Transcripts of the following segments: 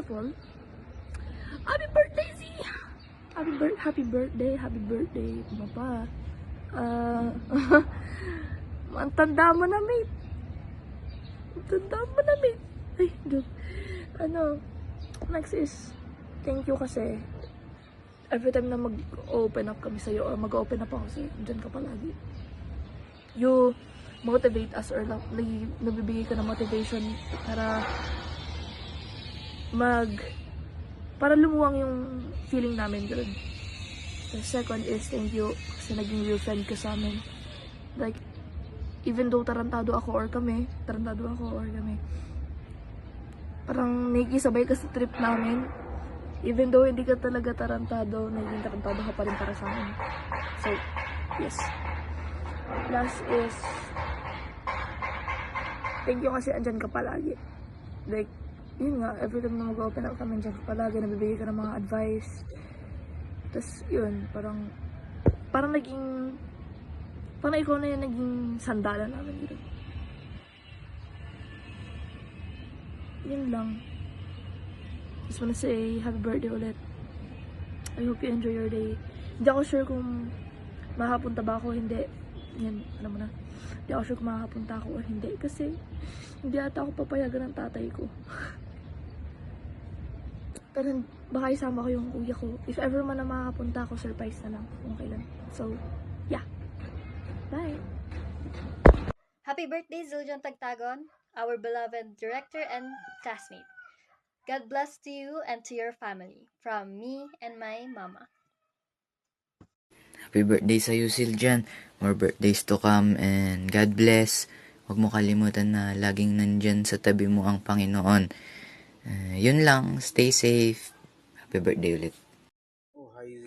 of all, happy birthday, Z! Happy birthday, papa. Ang tanda mo na, mate. Ay, joke. Next is, thank you kasi every time na mag-open up kami sa'yo or mag-open up ako sa'yo, dyan ka palagi. You motivate us or nabibigay ka ng motivation para lumuwang yung feeling namin doon. The second is, thank you kasi naging real friend ka sa amin. Like, even though tarantado ako or kami, parang nakikisabay ka sa trip namin. Even though hindi ka talaga tarantado, naging tarantado ka pa rin para sa amin. So, yes. Last is, thank you kasi andyan ka palagi. Like, yun nga, every time na mag-open up kami, andyan ka palagi, nabibigay ka ng mga advice. Tapos, yun, parang ikaw na yung naging sandalan namin dito. Yun lang. Just wanna say, happy birthday ulit. I hope you enjoy your day. Hindi ako sure kung makapunta ba ako, hindi. Yan, alam mo na. Hindi ako sure kung makakapunta ako or hindi. Kasi, hindi ata ako papayagan ng tatay ko. Pero, baka isama ko yung kuya ko. If ever man na makakapunta ako, surprise na lang. Kung kailan. So, yeah. Bye! Happy birthday, Zildjian Tagtagon, our beloved director and classmate. God bless to you and to your family, from me and my mama. Happy birthday sa'yo, Zildjian. More birthdays to come and God bless. Huwag mo kalimutan na laging nandyan sa tabi mo ang Panginoon. Yun lang. Stay safe. Happy birthday ulit. Oh, hi Z.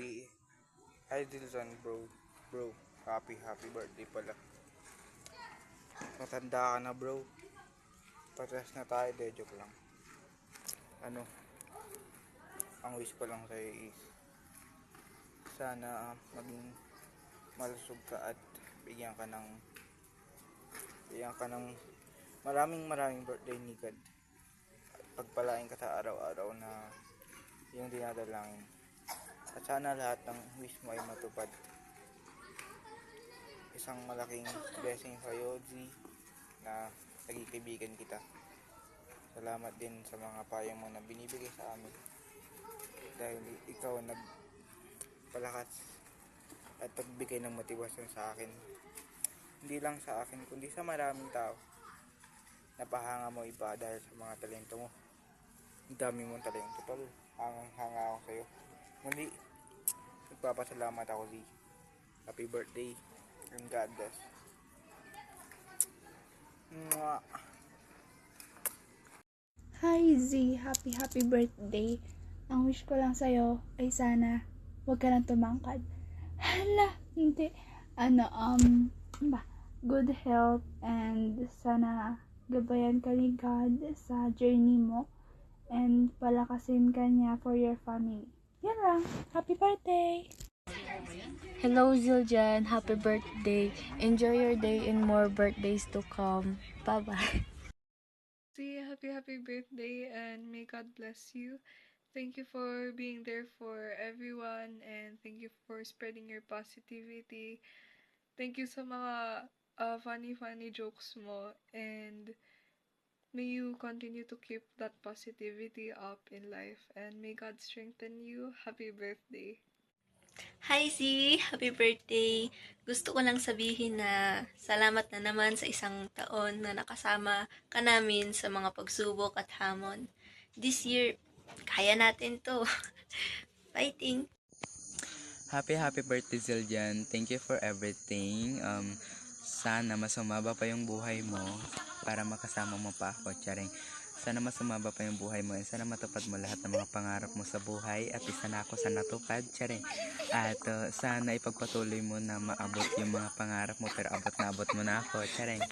Hi Zildjian, bro. Bro, happy birthday pala. Matanda ka na, bro. Patas na tayo, de joke lang. Ang wish ko lang sa'yo is sana maging malusog ka at bigyan ka ng maraming birthday ni God. At pagpalain ka sa araw-araw na yung dinadalangin. At sana lahat ng wish mo ay matupad. Isang malaking blessing sa'yo, Z, na naging kaibigan kita. Salamat din sa mga payo mo na binibigay sa amin. Dahil ikaw nagpalakas at pagbigay ng motibasyon sa akin. Hindi lang sa akin, kundi sa maraming tao. Napahanga mo iba dahil sa mga talento mo. Ang dami mong talento, tol. Hanga ako sa'yo. Muli, nagpapasalamat ako, Z. Happy birthday and God bless. Mwah. Hi Z, happy birthday. Ang wish ko lang sa'yo ay sana huwag ka nang tumangkad. Hala, hindi. Good health and sana gabayan ka ni God sa journey mo and palakasin ka niya for your family. Yan lang. Happy birthday! Hello Zildjian, happy birthday. Enjoy your day and more birthdays to come. Bye-bye. Happy birthday and may God bless you. Thank you for being there for everyone and thank you for spreading your positivity. Thank you sa mga funny jokes mo and may you continue to keep that positivity up in life and may God strengthen you. Happy birthday. Hi Z! Happy birthday! Gusto ko lang sabihin na salamat na naman sa isang taon na nakasama ka namin sa mga pagsubok at hamon. This year, kaya natin to. Fighting! Happy birthday, Zildjian. Thank you for everything. Sana mas sumaba pa yung buhay mo para makasama mo pa ako. Charing. Sana mas sumaba pa yung buhay mo. Sana matupad mo lahat ng mga pangarap mo sa buhay. At isa na ako sa natupad. Charing. At sana ipagpatuloy mo na maabot yung mga pangarap mo. Pero abot mo na ako. Charing.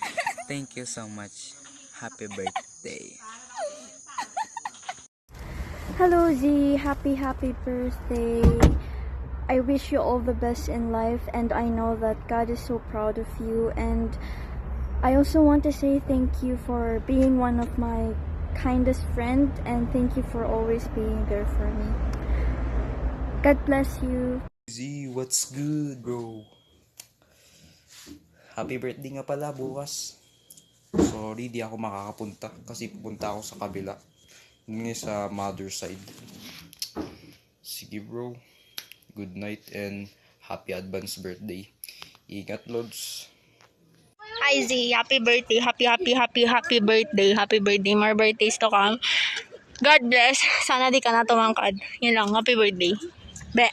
Thank you so much. Happy birthday. Hello Z, happy birthday. I wish you all the best in life and I know that God is so proud of you, and I also want to say thank you for being one of my kindest friend, and thank you for always being there for me. God bless you. Z, what's good, bro? Happy birthday nga pala bukas. Sorry, di ako makakapunta kasi pupunta ako sa kabila. Yun nga sa mother side. Sige bro, good night and happy advance birthday. Ingat, Lods. Hi Z, happy birthday, happy birthday, happy birthday, more birthdays to come. God bless, sana di ka na tumangkad. Yun lang, happy birthday. Be.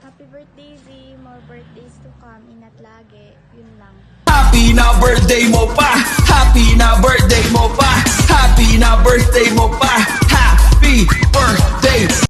Happy birthday, Z. More birthdays to come. Ingat lagi. Yun lang. Happy na birthday mo pa, happy na birthday mo pa, happy na birthday mo pa, happy birthday.